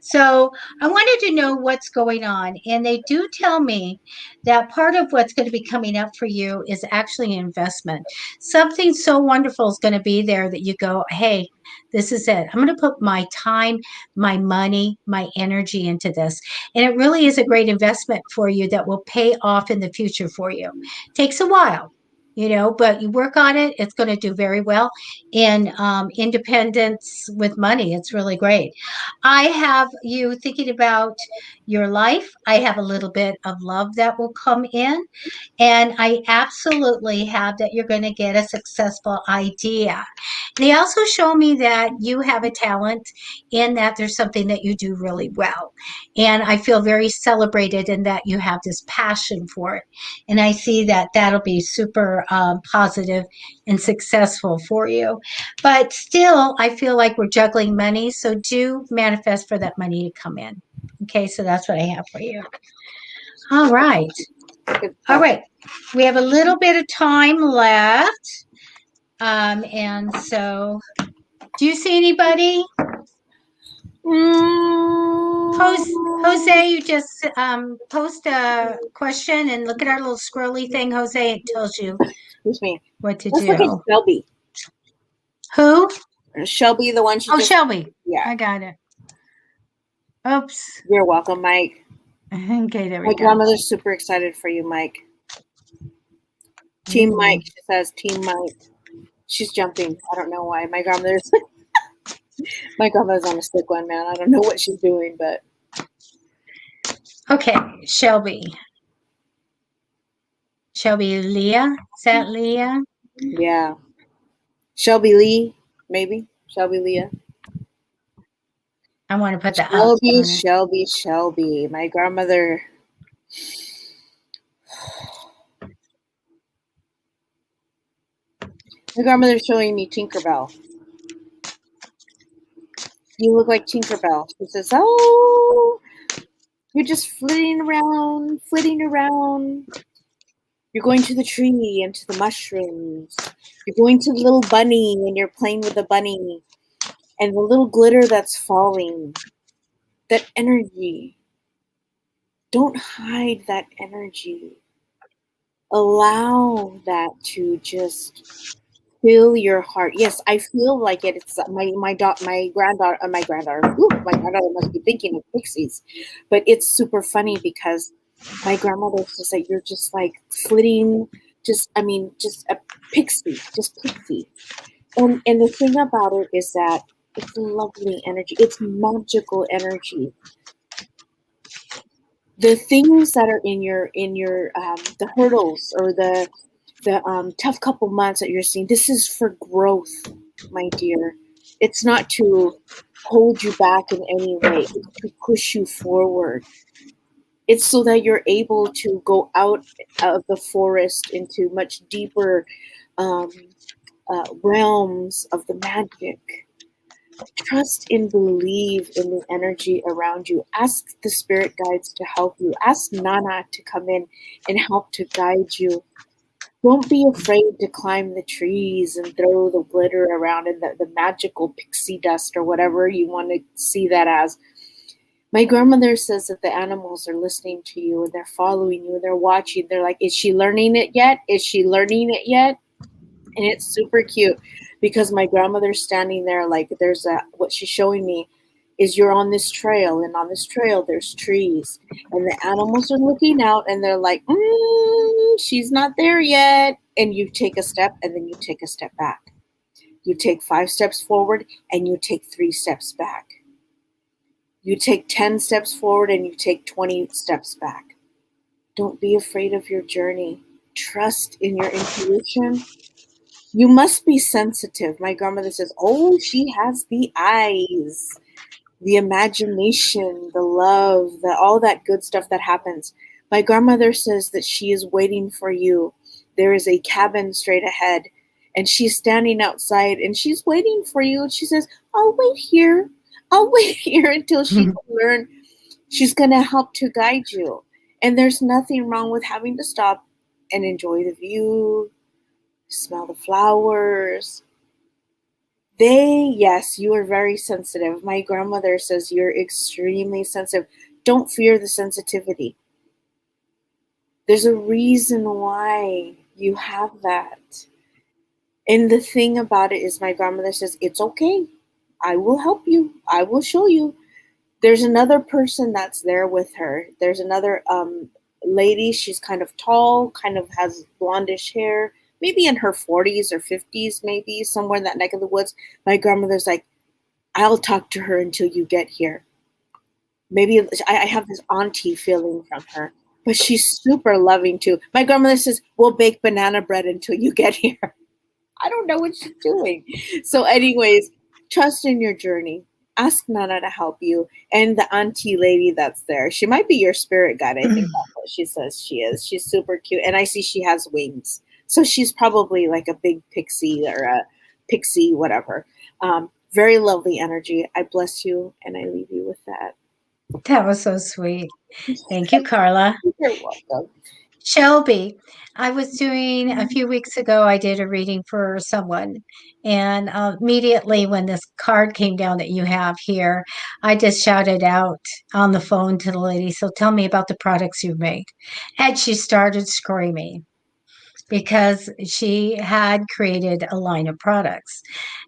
So I wanted to know what's going on. And they do tell me that part of what's going to be coming up for you is actually an investment. Something so wonderful is going to be there that you go, hey, this is it. I'm going to put my time, my money, my energy into this. And it really is a great investment for you that will pay off in the future for you. Takes a while, but you work on it, it's going to do very well. In independence with money, it's really great. I have you thinking about your life. I have a little bit of love that will come in. And I absolutely have that you're going to get a successful idea. They also show me that you have a talent in that there's something that you do really well. And I feel very celebrated in that you have this passion for it. And I see that that'll be super positive and successful for you. But still, I feel like we're juggling money. So do manifest for that money to come in. Okay, so that's what I have for you. All right. All right. We have a little bit of time left. And so, do you see anybody? Jose, you just post a question and look at our little scrolly thing, Jose. It tells you Excuse me. what to Let's do. look at Shelby. Who? Shelby, the one she just... Shelby. Yeah. I got it. Oops. You're welcome, Mike. Okay, there we My go. grandmother's super excited for you, Mike. Team Mike, she says, Team Mike. She's jumping. I don't know why. My grandmother's on a sick one, man. I don't know what she's doing, but... Okay, Shelby. Shelby Leah? Is that Leah? Yeah. Shelby Lee, maybe. Shelby Leah. I want to put the up Shelby, on it. Shelby, Shelby. My grandmother. My grandmother's showing me Tinkerbell. You look like Tinkerbell. She says, "Oh, you're just flitting around, flitting around. You're going to the tree and to the mushrooms. You're going to the little bunny and you're playing with the bunny and the little glitter that's falling. That energy. Don't hide that energy. Allow that to just fill your heart." Yes, I feel like it. It's my granddaughter. Ooh, my granddaughter must be thinking of pixies, but it's super funny because my grandmother says that you're just like flitting, just a pixie, just pixie. And the thing about it is that it's lovely energy. It's magical energy. The things that are in your the hurdles or the tough couple months that you're seeing, this is for growth, my dear. It's not to hold you back in any way. It's to push you forward. It's so that you're able to go out of the forest into much deeper um, realms of the magic. Trust and believe in the energy around you. Ask the spirit guides to help you. Ask Nana to come in and help to guide you. Don't be afraid to climb the trees and throw the glitter around and the magical pixie dust or whatever you want to see that as. My grandmother says that the animals are listening to you and they're following you and they're watching. They're like, is she learning it yet? Is she learning it yet? And it's super cute because my grandmother's standing there like what she's showing me is you're on this trail and on this trail there's trees and the animals are looking out and they're like, she's not there yet. And you take a step and then you take a step back. You take 5 steps forward and you take 3 steps back. You take 10 steps forward and you take 20 steps back. Don't be afraid of your journey. Trust in your intuition. You must be sensitive. My grandmother says, oh, she has the eyes, the imagination, the love, all that good stuff that happens. My grandmother says that she is waiting for you. There is a cabin straight ahead, and she's standing outside, and she's waiting for you. And she says, I'll wait here. I'll wait here until she can learn. She's going to help to guide you. And there's nothing wrong with having to stop and enjoy the view, smell the flowers. Yes, you are very sensitive. My grandmother says you're extremely sensitive. Don't fear the sensitivity. There's a reason why you have that. And the thing about it is my grandmother says, it's okay. I will help you. I will show you. There's another person that's there with her. There's another lady. She's kind of tall, kind of has blondish hair, maybe in her 40s or 50s, maybe somewhere in that neck of the woods. My grandmother's like, I'll talk to her until you get here. Maybe I have this auntie feeling from her, but she's super loving too. My grandmother says, we'll bake banana bread until you get here. I don't know what she's doing. So anyways, trust in your journey. Ask Nana to help you. And the auntie lady that's there, she might be your spirit guide. I think that's what she says she is. She's super cute. And I see she has wings. So she's probably like a big pixie or a pixie, whatever. Very lovely energy. I bless you and I leave you with that. That was so sweet. Thank you, Carla. You're welcome. Shelby, I was doing a few weeks ago, I did a reading for someone. And immediately when this card came down that you have here, I just shouted out on the phone to the lady, so tell me about the products you've made. And she started screaming because she had created a line of products.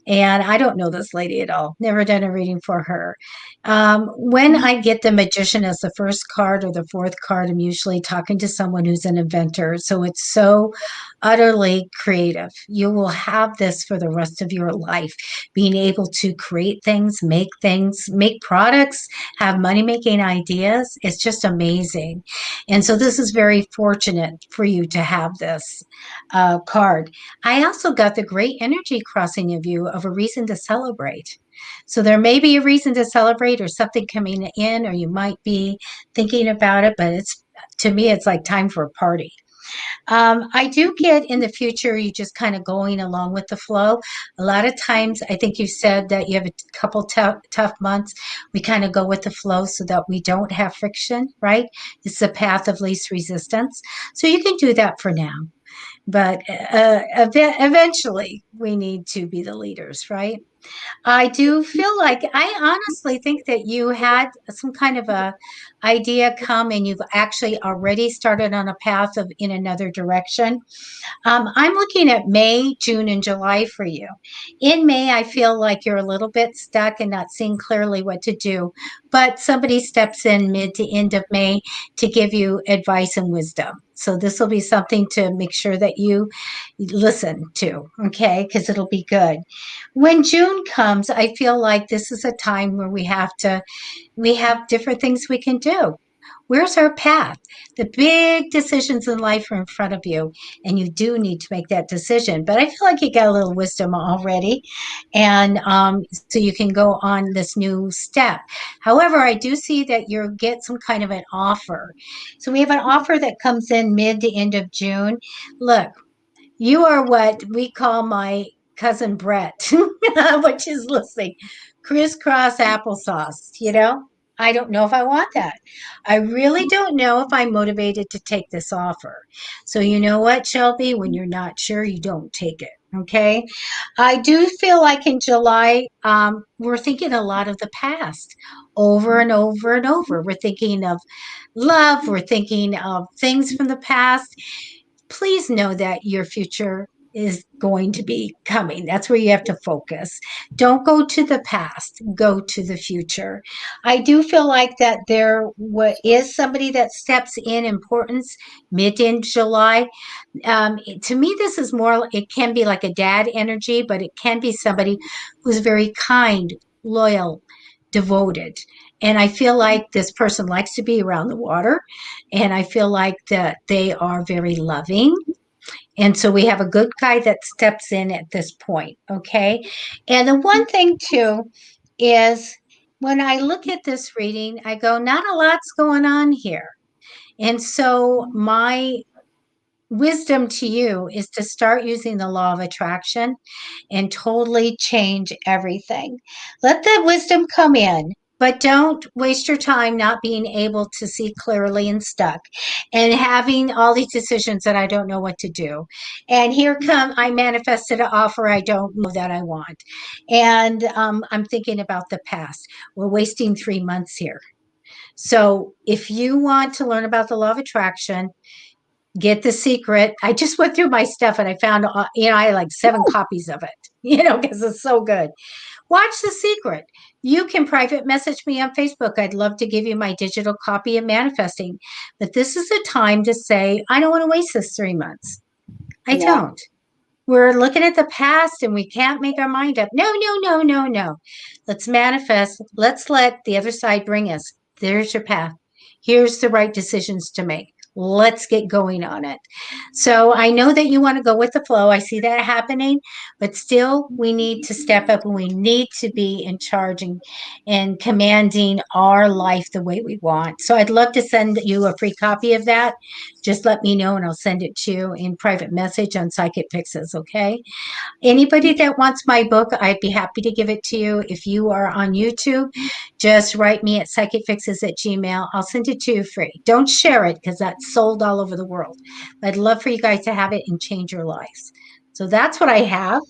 And I don't know this lady at all, never done a reading for her. When I get the magician as the first card or the fourth card, I'm usually talking to someone who's an inventor. So it's so utterly creative. You will have this for the rest of your life, being able to create things, make products, have money making ideas. It's just amazing. And so this is very fortunate for you to have this card. I also got the great energy crossing of you of a reason to celebrate. So there may be a reason to celebrate or something coming in, or you might be thinking about it, but it's, to me, it's like time for a party. I do get in the future, you just kind of going along with the flow. A lot of times, I think you said that you have a couple tough months. We kind of go with the flow so that we don't have friction, right? It's the path of least resistance. So you can do that for now. But eventually, we need to be the leaders, right? I do feel like I honestly think that you had some kind of a idea come and you've actually already started on a path of in another direction. I'm looking at May, June, and July for you. In May, I feel like you're a little bit stuck and not seeing clearly what to do, but somebody steps in mid to end of May to give you advice and wisdom. So this will be something to make sure that you listen to, okay? Because it'll be good. When June comes, I feel like this is a time where we have different things we can do. Where's our path? The big decisions in life are in front of you, and you do need to make that decision. But I feel like you got a little wisdom already, and so you can go on this new step. However, I do see that you get some kind of an offer. So we have an offer that comes in mid to end of June. Look, you are what we call my cousin Brett, which is, let's see, crisscross applesauce, you know? I don't know if I want that. I really don't know if I'm motivated to take this offer. So, you know what, Shelby? When you're not sure, you don't take it. Okay. I do feel like in July, we're thinking a lot of the past over and over and over. We're thinking of love, we're thinking of things from the past. Please know that your future is going to be coming. That's where you have to focus. Don't go to the past, go to the future. I do feel like that there is somebody that steps in importance mid in July. To me, this is more, it can be like a dad energy, but it can be somebody who's very kind, loyal, devoted. And I feel like this person likes to be around the water. And I feel like that they are very loving. And so we have a good guy that steps in at this point. Okay. And the one thing too is when I look at this reading, I go, not a lot's going on here. And so my wisdom to you is to start using the law of attraction and totally change everything. Let the wisdom come in, but don't waste your time not being able to see clearly and stuck and having all these decisions that I don't know what to do. And here come, I manifested an offer I don't know that I want. And I'm thinking about the past. We're wasting 3 months here. So if you want to learn about the law of attraction, get The Secret. I just went through my stuff and I found, I had like 7 copies of it, because it's so good. Watch The Secret. You can private message me on Facebook. I'd love to give you my digital copy of Manifesting. But this is a time to say, I don't want to waste this 3 months. I don't. We're looking at the past and we can't make our mind up. No, no, no, no, no. Let's manifest. Let's let the other side bring us. There's your path. Here's the right decisions to make. Let's get going on it. So I know that you want to go with the flow. I see that happening, but still we need to step up and we need to be in charge and commanding our life the way we want. So I'd love to send you a free copy of that. Just let me know and I'll send it to you in private message on Psychicfixes, okay? Anybody that wants my book, I'd be happy to give it to you. If you are on YouTube, just write me at psychicfixes@gmail. I'll send it to you free. Don't share it because that's sold all over the world. I'd love for you guys to have it and change your lives. So that's what I have.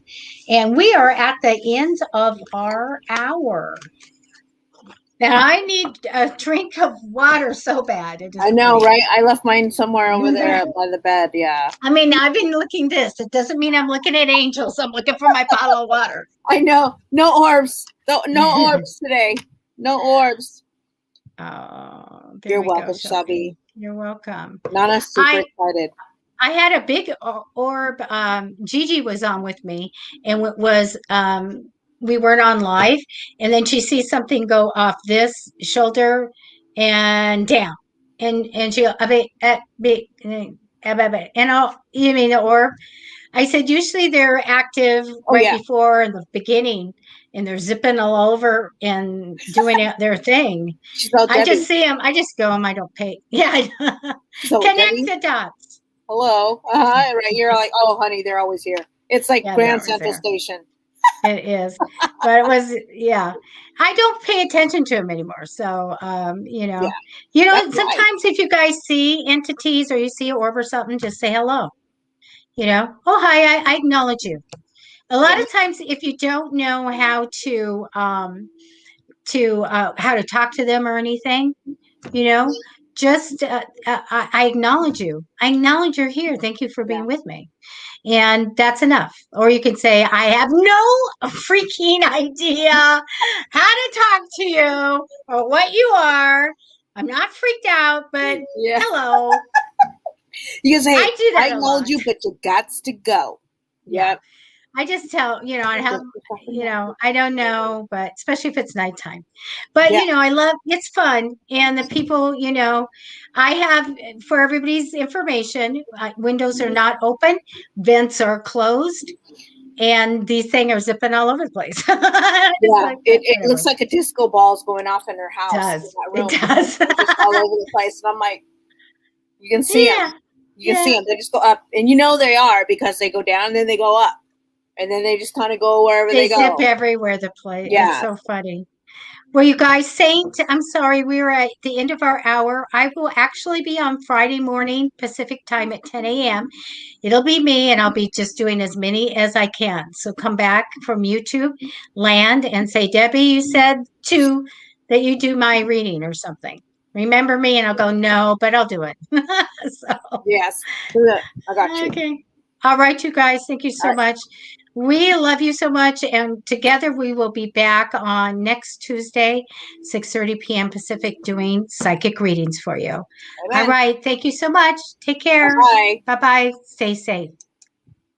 And we are at the end of our hour. Now I need a drink of water so bad. I know, right? I left mine somewhere over there by the bed. Yeah. I mean, I've been looking this. It doesn't mean I'm looking at angels. I'm looking for my bottle of water. I know. No orbs. No orbs today. No orbs. Oh, you're welcome, Shelby. You're welcome. Nana's super excited. I had a big orb. Gigi was on with me, and it was we weren't on live, and then she sees something go off this shoulder and down, and she a bit, and all you mean the orb? I said usually they're active Oh right yeah. before in the beginning, and they're zipping all over and doing their thing. She's all I just Debbie. see them. I just go them. I don't pay. Yeah, She's all connect Debbie. the dots. Hello. Right. You're like, oh, honey, they're always here. It's like Yeah, they're Grand always Central there. Station. It is, but it was, yeah. I don't pay attention to them anymore. So, Yeah, that's right. sometimes if you guys see entities or you see an orb or something, just say hello. Oh hi, I acknowledge you. A lot Yeah. of times, if you don't know how to talk to them or anything, just I acknowledge you. I acknowledge you're here. Thank you for Yeah. being with me. And that's enough. Or you could say, I have no freaking idea how to talk to you or what you are. I'm not freaked out, but Yeah. hello. You can say, I do I that a acknowledge lot. you, but you gots to go. Yeah. Yep. I just tell, I have, I don't know, but especially if it's nighttime. But, Yeah. I love it's fun. And the people, I have for everybody's information, windows are not open, vents are closed, and these things are zipping all over the place. It's Yeah. like, It looks whatever. like a disco ball's going off in her It house in does. that It room. does. They're just all over the place. And I'm like, you can see them. Yeah. You can see Yeah. them. They just go up. And you know they are because they go down and then they go up. And then they just kind of go wherever They they zip go. everywhere the place. It's Yeah. so funny. Well, you guys, Saint, I'm sorry, we were at the end of our hour. I will actually be on Friday morning Pacific time at 10 a.m. It'll be me, and I'll be just doing as many as I can. So come back from YouTube land and say, Debbie, you said to that you do my reading or something. Remember me, and I'll go, no, but I'll do it. So, Yes. I got you. okay. All right, you guys, thank you All so right. much. We love you so much, and together we will be back on next Tuesday, 6:30 p.m. Pacific, doing psychic readings for you. All Amen. right, thank you so much. Take care. Bye-bye. Bye-bye. Stay safe.